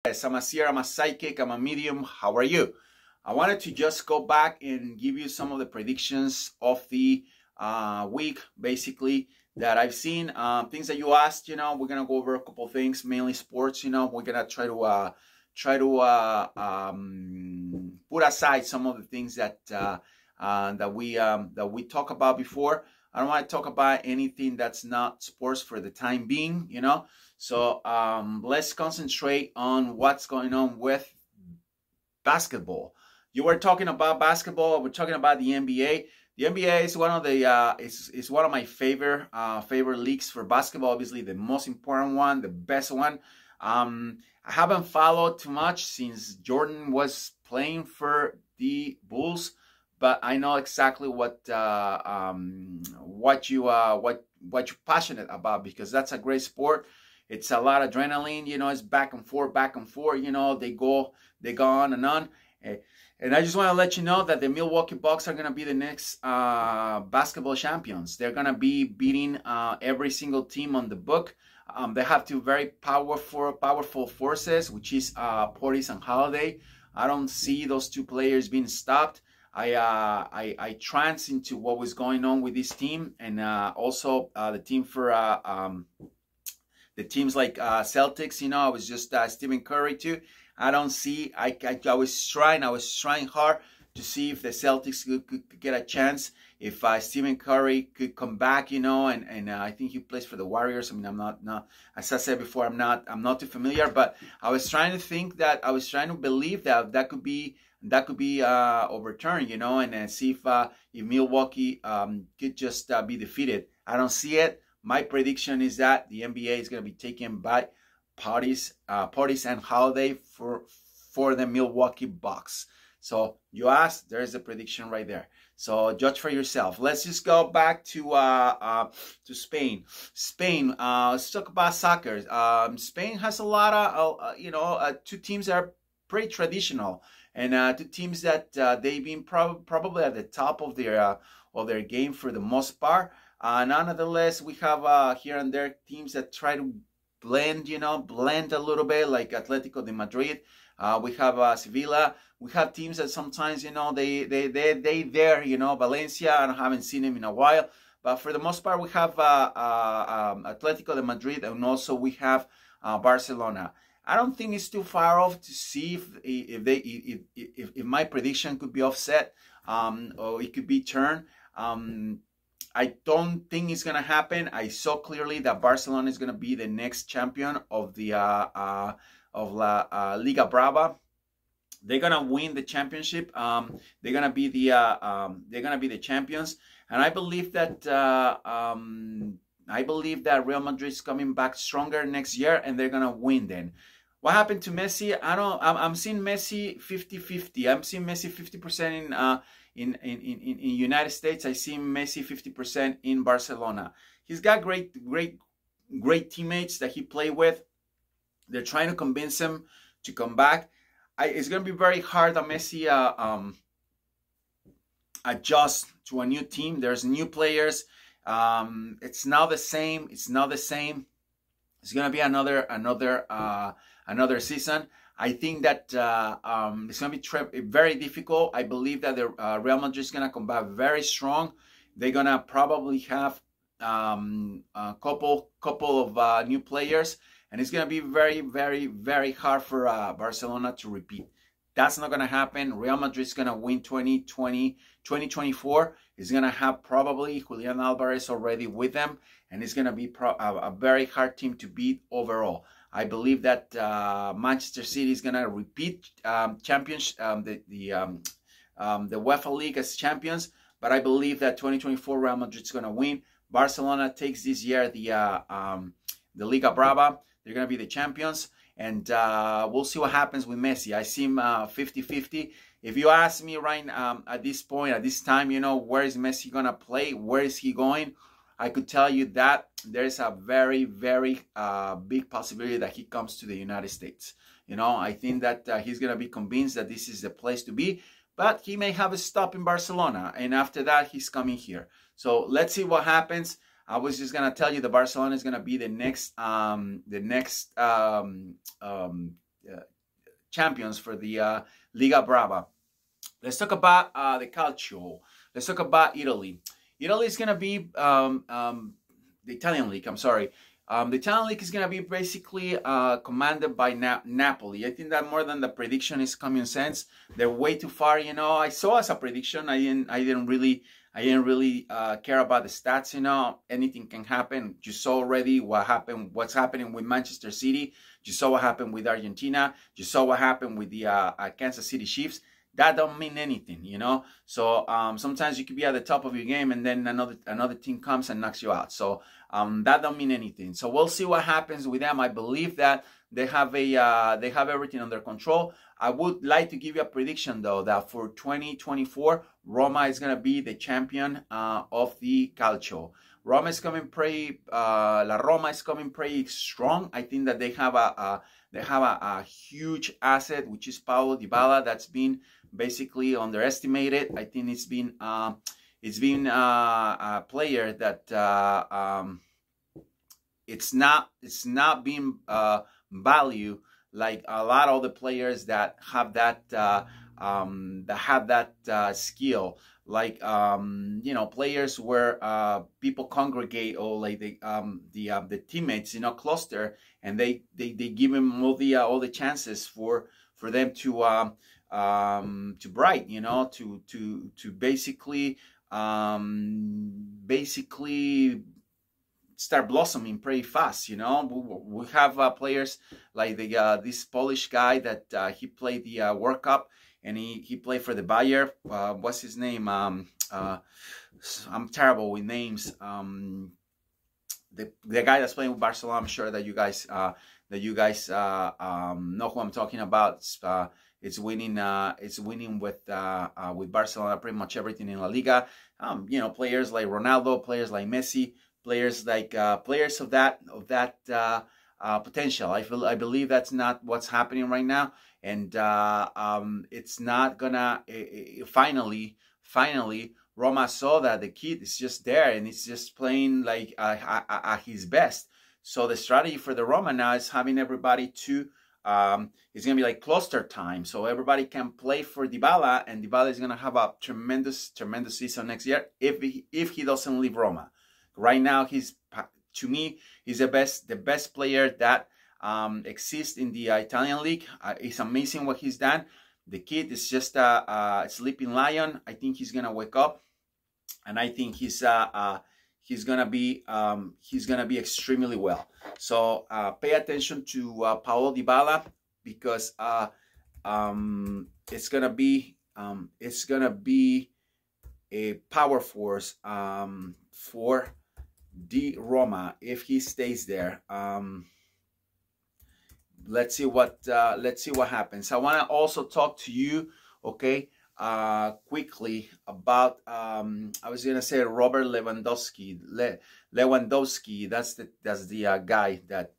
Yes, I'm a seer, I'm a psychic, I'm a medium. How are you? I wanted to just go back and give you some of the predictions of the week, basically, that I've seen. Things that you asked, we're gonna go over a couple things, mainly sports. We're gonna try to put aside some of the things that we talked about before. I don't want to talk about anything that's not sports for the time being. So let's concentrate on what's going on with basketball. You were talking about basketball. We're talking about the NBA. The NBA is one of the is one of my favorite leagues for basketball. Obviously, the most important one, the best one. I haven't followed too much since Jordan was playing for the Bulls, but I know exactly what you're passionate about, because that's a great sport. It's a lot of adrenaline, it's back and forth, they go on and on. And I just want to let you know that the Milwaukee Bucks are going to be the next basketball champions. They're going to be beating every single team on the book. They have two very powerful forces, which is Portis and Holiday. I don't see those two players being stopped. I trance into what was going on with this team, and also the team for the teams like Celtics. I was just Stephen Curry too. I don't see. I was trying hard to see if the Celtics could get a chance. If Stephen Curry could come back, and I think he plays for the Warriors. I mean, I'm not as I said before, I'm not too familiar, but I was trying to believe that could be overturned, and see if Milwaukee could just be defeated. I don't see it. My prediction is that the NBA is going to be taken by Portis and Holiday for the Milwaukee Bucks. So you asked, there's a prediction right there. So judge for yourself. Let's just go back to Spain. Spain. Let's talk about soccer. Spain has a lot of two teams that are pretty traditional, and two teams that they've been probably at the top of their game for the most part. Nonetheless, we have here and there teams that try to blend a little bit, like Atletico de Madrid. We have Sevilla. We have teams that sometimes, they there, Valencia. I haven't seen them in a while, but for the most part, we have Atletico de Madrid, and also we have Barcelona. I don't think it's too far off to see if my prediction could be offset, or it could be turned. I don't think it's gonna happen. I saw clearly that Barcelona is gonna be the next champion of the La Liga Brava. They're gonna win the championship. They're gonna be the champions, and I believe that Real Madrid is coming back stronger next year, and they're gonna win. Then, what happened to Messi? I'm seeing Messi 50-50. I'm seeing Messi 50% in United States. I see Messi 50% in Barcelona. He's got great teammates that he played with. They're trying to convince him to come back. It's going to be very hard that Messi adjust to a new team. There's new players. It's not the same. It's going to be another season. I think that it's going to be very difficult. I believe that the Real Madrid is going to come back very strong. They're going to probably have a couple of new players, and it's going to be very, very, very hard for Barcelona to repeat. That's not going to happen. Real Madrid is going to win 2024. It's going to have probably Julian Alvarez already with them, and it's going to be a very hard team to beat overall. I believe that Manchester City is gonna repeat champions, the UEFA League as champions. But I believe that 2024 Real Madrid is gonna win. Barcelona takes this year the Liga Brava. They're gonna be the champions, and we'll see what happens with Messi. I see him 50-50. If you ask me right at this point, at this time, where is Messi gonna play? Where is he going? I could tell you that there's a very, very big possibility that he comes to the United States. I think that he's going to be convinced that this is the place to be, but he may have a stop in Barcelona, and after that, he's coming here. So let's see what happens. I was just going to tell you that Barcelona is going to be the next champions for the Liga Brava. Let's talk about the Calcio. Let's talk about Italy. Italy is going to be the Italian league. I'm sorry. The Italian league is going to be basically commanded by Napoli. I think that more than the prediction is common sense. They're way too far. You know, I saw as a prediction. I didn't really care about the stats. You know, anything can happen. You saw already what's happening with Manchester City. You saw what happened with Argentina. You saw what happened with the Kansas City Chiefs. That don't mean anything, you know. So sometimes you could be at the top of your game, and then another team comes and knocks you out. So that don't mean anything. So we'll see what happens with them. I believe that they have everything under control. I would like to give you a prediction though that for 2024, Roma is gonna be the champion of the Calcio. La Roma is coming pretty strong. I think that they have a huge asset, which is Paulo Dybala, that's been basically underestimated. I think it's been a player that it's not being valued like a lot of the players that have that skill. Like you know, players where people congregate, or like the teammates, you know, cluster, and they give them all the chances for them to bright, you know, to basically start blossoming pretty fast. You know, we have players like this Polish guy that he played the World Cup, and he played for the Bayer. What's his name? I'm terrible with names. The guy that's playing with Barcelona. I'm sure that you guys know who I'm talking about. It's winning with Barcelona pretty much everything in La Liga. You know, players like Ronaldo, players like Messi, players like players of that potential. I believe that's not what's happening right now, and it's not gonna. Finally, Roma saw that the kid is just there and he's just playing like at his best. So the strategy for the Roma now is having everybody to. It's gonna be like cluster time, so everybody can play for Dybala, and Dybala is gonna have a tremendous season next year if he doesn't leave Roma. Right now, to me, he's the best player that exists in the Italian league. It's amazing what he's done. The kid is just a sleeping lion. I think he's gonna wake up, and I think he's gonna be extremely well. So pay attention to Paulo Dybala, because it's gonna be a power force for the Roma if he stays there. Let's see what happens. I want to also talk to you, okay, quickly about I was gonna say Robert Lewandowski. That's the guy that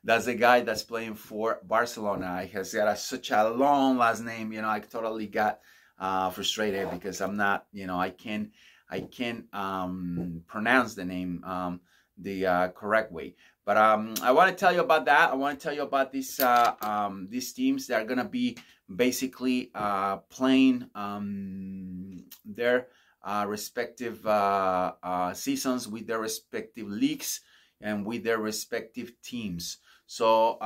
that's the guy that's playing for Barcelona. He has got such a long last name. You know, I totally got frustrated because I'm not. You know, I can't pronounce the name the correct way. But I want to tell you about that. I want to tell you about these teams that are gonna be basically playing their respective seasons with their respective leagues and with their respective teams. So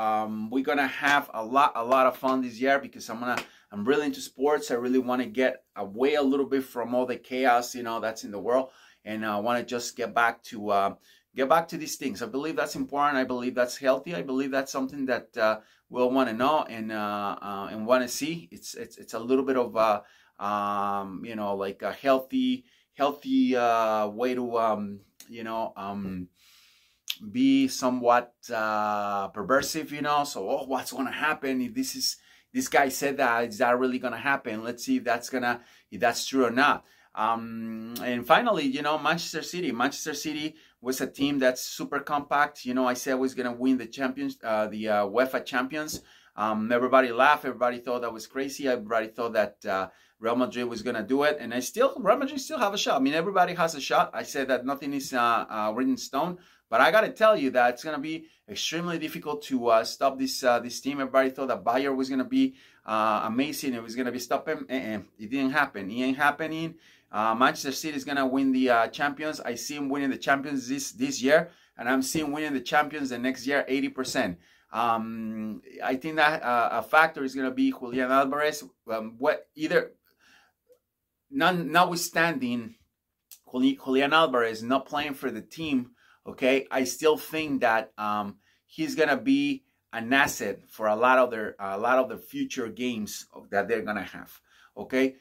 we're gonna have a lot of fun this year, because I'm really into sports. I really want to get away a little bit from all the chaos, you know, that's in the world, and I want to just get back to these things. I believe that's important. I believe that's healthy. I believe that's something that we'll want to know and want to see. It's a little bit of you know, like a healthy way to you know, be somewhat perversive, you know. So, oh, what's going to happen if this guy said that? Is that really going to happen? Let's see if that's true or not. And finally, you know, Manchester City was a team that's super compact. You know, I said was going to win the champions, the UEFA champions. Everybody laughed. Everybody thought that was crazy. Everybody thought that Real Madrid was going to do it. And Real Madrid still have a shot. I mean, everybody has a shot. I said that nothing is written in stone. But I got to tell you that it's going to be extremely difficult to stop this team. Everybody thought that Bayern was going to be amazing. It was going to be stopping. It didn't happen. It ain't happening. Manchester City is going to win the Champions. I see him winning the Champions this year. And I'm seeing winning the Champions the next year, 80%. I think that a factor is going to be Julian Alvarez. Notwithstanding Julian Alvarez not playing for the team, okay, I still think that he's going to be an asset for a lot of their future games that they're going to have. Okay,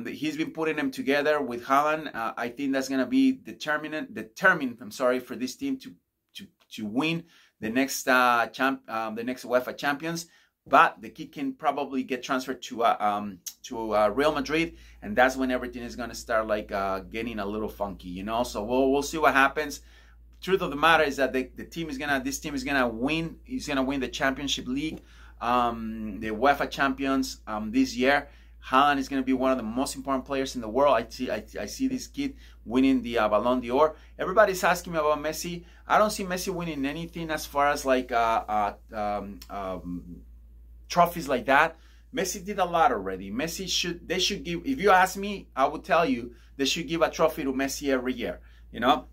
he's been putting them together with Haaland. I think that's going to be determined. I'm sorry, for this team to win the next UEFA Champions. But the kid can probably get transferred to Real Madrid, and that's when everything is going to start like getting a little funky, you know. So we'll see what happens. Truth of the matter is that this team is gonna win. He's gonna win the Championship League, the UEFA Champions this year. Haaland is going to be one of the most important players in the world. I see this kid winning the Ballon d'Or. Everybody's asking me about Messi. I don't see Messi winning anything as far as like trophies like that. Messi did a lot already. They should give, if you ask me, I would tell you they should give a trophy to Messi every year, you know,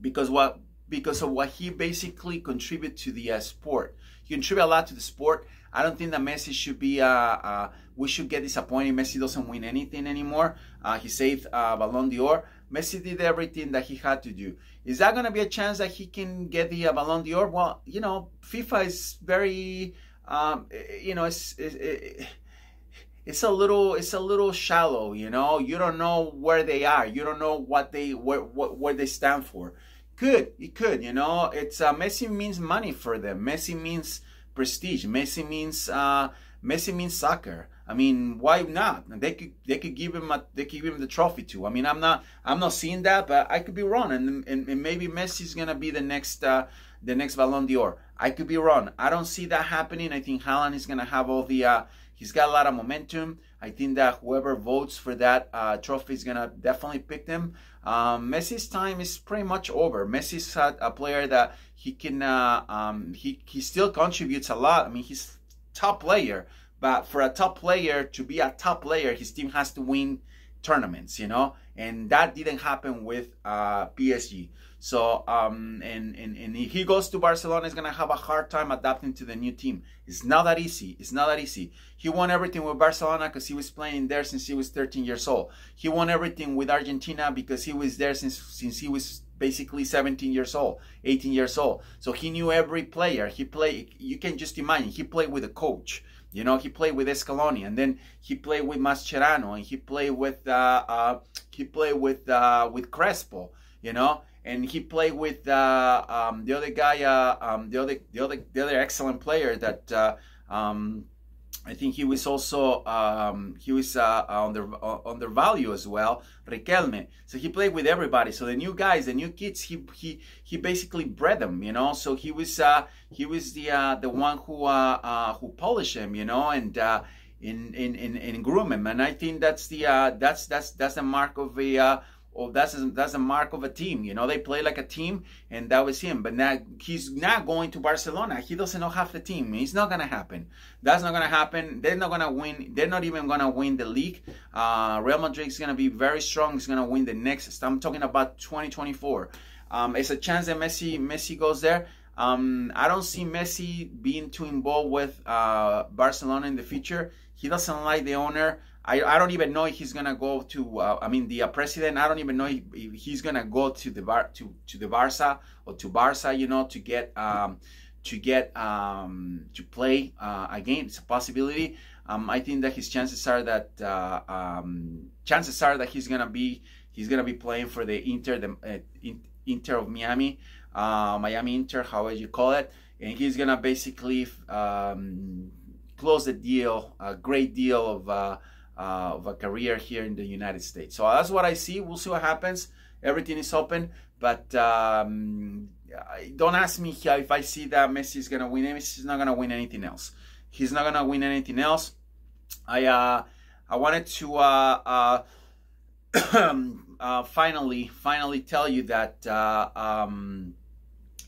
because of what he basically contributed to the sport. He contributed a lot to the sport. I don't think that Messi should be, we should get disappointed. Messi doesn't win anything anymore. He saved Ballon d'Or. Messi did everything that he had to do. Is that going to be a chance that he can get the Ballon d'Or? Well, you know, FIFA is very, you know, it's a little shallow, you know. You don't know where they are. You don't know what they stand for. It could, you know. It's Messi means money for them. Messi means prestige. Messi means soccer. I mean, why not? They could give him the trophy too. I mean, I'm not seeing that, but I could be wrong, and maybe Messi's gonna be the next Ballon d'Or. I could be wrong. I don't see that happening. I think Haaland is gonna have all the. He's got a lot of momentum. I think that whoever votes for that trophy is gonna definitely pick them. Messi's time is pretty much over. Messi's a player that he can. He still contributes a lot. I mean, he's top player, but for a top player to be a top player, his team has to win tournaments, you know, and that didn't happen with PSG. So and if he goes to Barcelona, he's gonna have a hard time adapting to the new team. It's not that easy. It's not that easy. He won everything with Barcelona because he was playing there since he was 13 years old. He won everything with Argentina because he was there since he was basically 17 years old, 18 years old. So he knew every player. He played. You can just imagine. He played with a coach. You know, he played with Scaloni, and then he played with Mascherano, and he played with Crespo. You know. And he played with the other guy, the other excellent player that I think he was also undervalued as well, Riquelme. So he played with everybody. So the new guys, the new kids, he basically bred them, you know. So he was the one who polished him, you know, and in groom him. And I think that's the mark of a. That's a mark of a team. You know, they play like a team, and that was him. But now he's not going to Barcelona. He doesn't know half the team. It's not gonna happen. That's not gonna happen. They're not gonna win. They're not even gonna win the league. Real Madrid is gonna be very strong. He's gonna win the next. I'm talking about 2024. It's a chance that Messi goes there. I don't see Messi being too involved with Barcelona in the future. He doesn't like the owner. I don't even know if he's gonna go to. The president. I don't even know if he's gonna go to the Barca or to Barca. You know, to play again. It's a possibility. I think that his chances are that he's gonna be playing for the Inter of Miami, Miami Inter, however you call it, and he's gonna basically close the deal, a great deal of a career here in the United States. So that's what I see. We'll see what happens. Everything is open, but don't ask me if I see that Messi is going to win. Messi is not going to win anything else. He's not gonna win anything else. I wanted to finally tell you that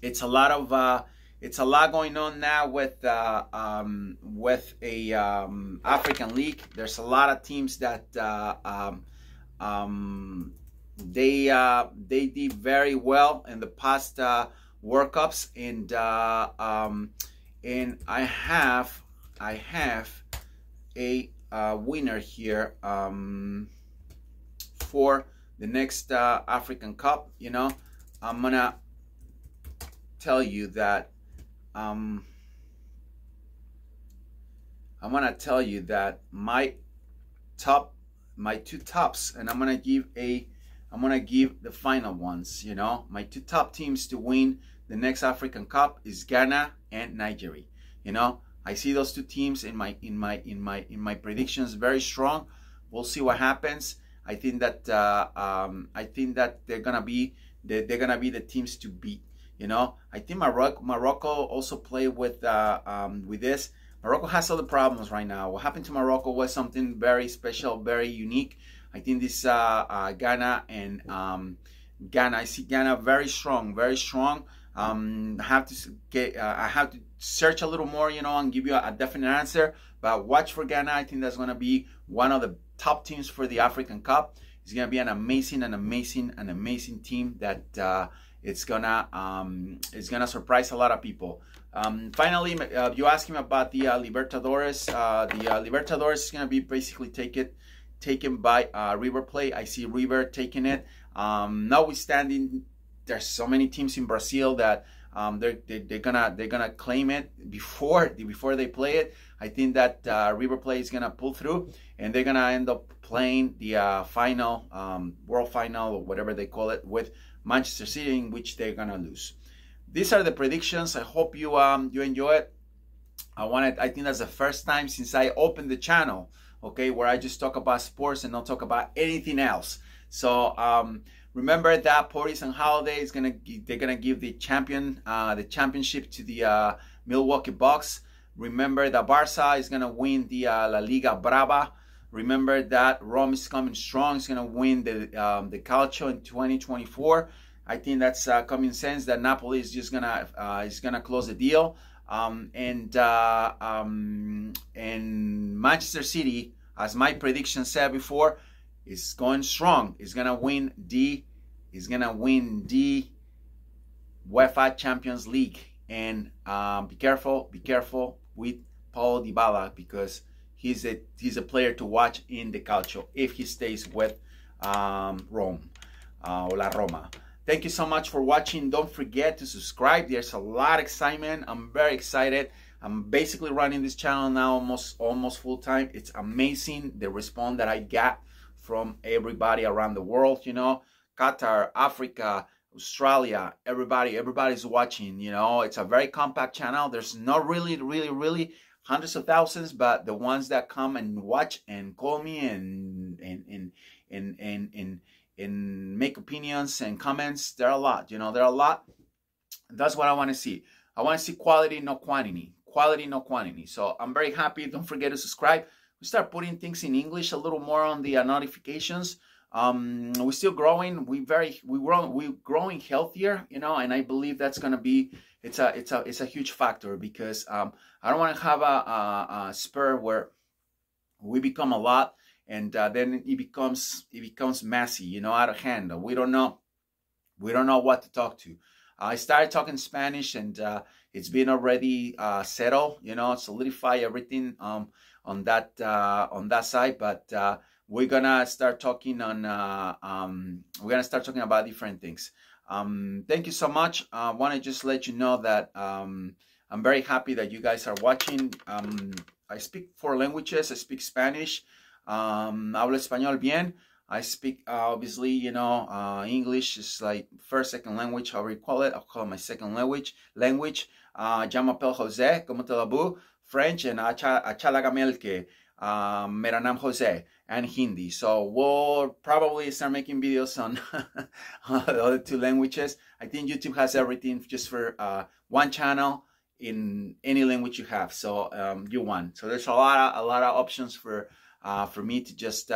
it's a lot going on now with a African League. There's a lot of teams that they did very well in the past World Cups, and I have a winner here for the next African Cup. You know, I'm gonna tell you that my two tops, and I'm gonna give the final ones. You know, my two top teams to win the next African Cup is Ghana and Nigeria. You know, I see those two teams in my predictions very strong. We'll see what happens. I think that they're gonna be the teams to beat. You know, I think Morocco also play with this. Morocco has other problems right now. What happened to Morocco was something very special, very unique. I think this Ghana and Ghana. I see Ghana very strong, very strong. I have to search a little more, you know, and give you a definite answer. But watch for Ghana. I think that's going to be one of the top teams for the African Cup. It's going to be an amazing team that it's gonna surprise a lot of people. Finally, you asked him about the Libertadores. The Libertadores is going to be basically taken by River Plate. I see River taking it. Notwithstanding, there's so many teams in Brazil that they're gonna claim it before they play it. I think that River Plate is gonna pull through, and they're gonna end up playing the final, world final, or whatever they call it, with Manchester City, in which they're gonna lose. These are the predictions. I hope you enjoy it. I think that's the first time since I opened the channel, okay, where I just talk about sports and not talk about anything else. So remember that Portis and Holiday they're gonna give the championship to the Milwaukee Bucks. Remember that Barca is gonna win the La Liga Brava. Remember that Rome is coming strong. It's gonna win the Calcio in 2024. I think that's common sense that Napoli is just gonna close the deal. And Manchester City, as my prediction said before, is going strong. Is gonna win the UEFA Champions League. And be careful with Paulo Dybala, because he's a player to watch in the Calcio if he stays with Rome or La Roma. Thank you so much for watching. Don't forget to subscribe. There's a lot of excitement. I'm very excited. I'm basically running this channel now almost full time. It's amazing the response that I got from everybody around the world. You know, Qatar, Africa, Australia, everybody's watching. You know, it's a very compact channel. There's not really hundreds of thousands, but the ones that come and watch and call me and make opinions and comments, there are a lot. You know, there are a lot. That's what I want to see. I want to see quality, not quantity. Quality, not quantity. So I'm very happy. Don't forget to subscribe. We start putting things in English a little more on the notifications. We're still growing. We're growing healthier, you know, and I believe that's gonna be it's a huge factor, because I don't want to have a spur where we become a lot and then it becomes messy, you know, out of hand. We don't know what to talk to. I started talking Spanish, and it's been already settled, you know, solidify everything on that side. But we're gonna start talking about different things. Thank you so much. I want to just let you know that I'm very happy that you guys are watching. I speak 4 languages. I speak Spanish. Hablo español bien. I speak, obviously, you know, English is like first, second language, however you call it. I'll call it my second language. Je m'appelle José, comment allez-vous? French, and Acha laga melke, mera naam José, and Hindi. So we'll probably start making videos on the other 2 languages. I think YouTube has everything just for one channel. in any language you have. So you won. So there's a lot of options for me to just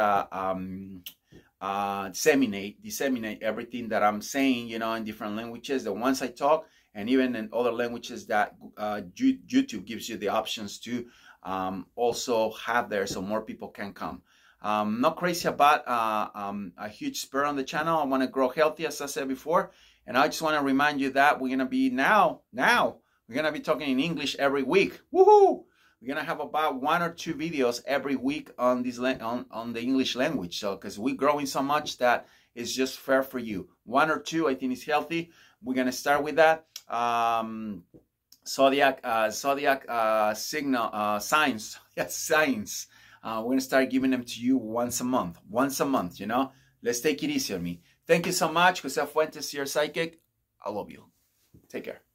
disseminate everything that I'm saying, you know, in different languages, the ones I talk, and even in other languages that YouTube gives you the options to also have there, so more people can come. Not crazy about a huge spur on the channel. I want to grow healthy, as I said before, and I just want to remind you that we're gonna be we're gonna be talking in English every week. Woohoo! We're gonna have about 1 or 2 videos every week on this on the English language. So because we're growing so much that it's just fair for you. 1 or 2, I think, is healthy. We're gonna start with that. Zodiac signal signs. Yes, signs. We're gonna start giving them to you once a month. You know, let's take it easy on me. Thank you so much, Jose Fuentes, your psychic. I love you. Take care.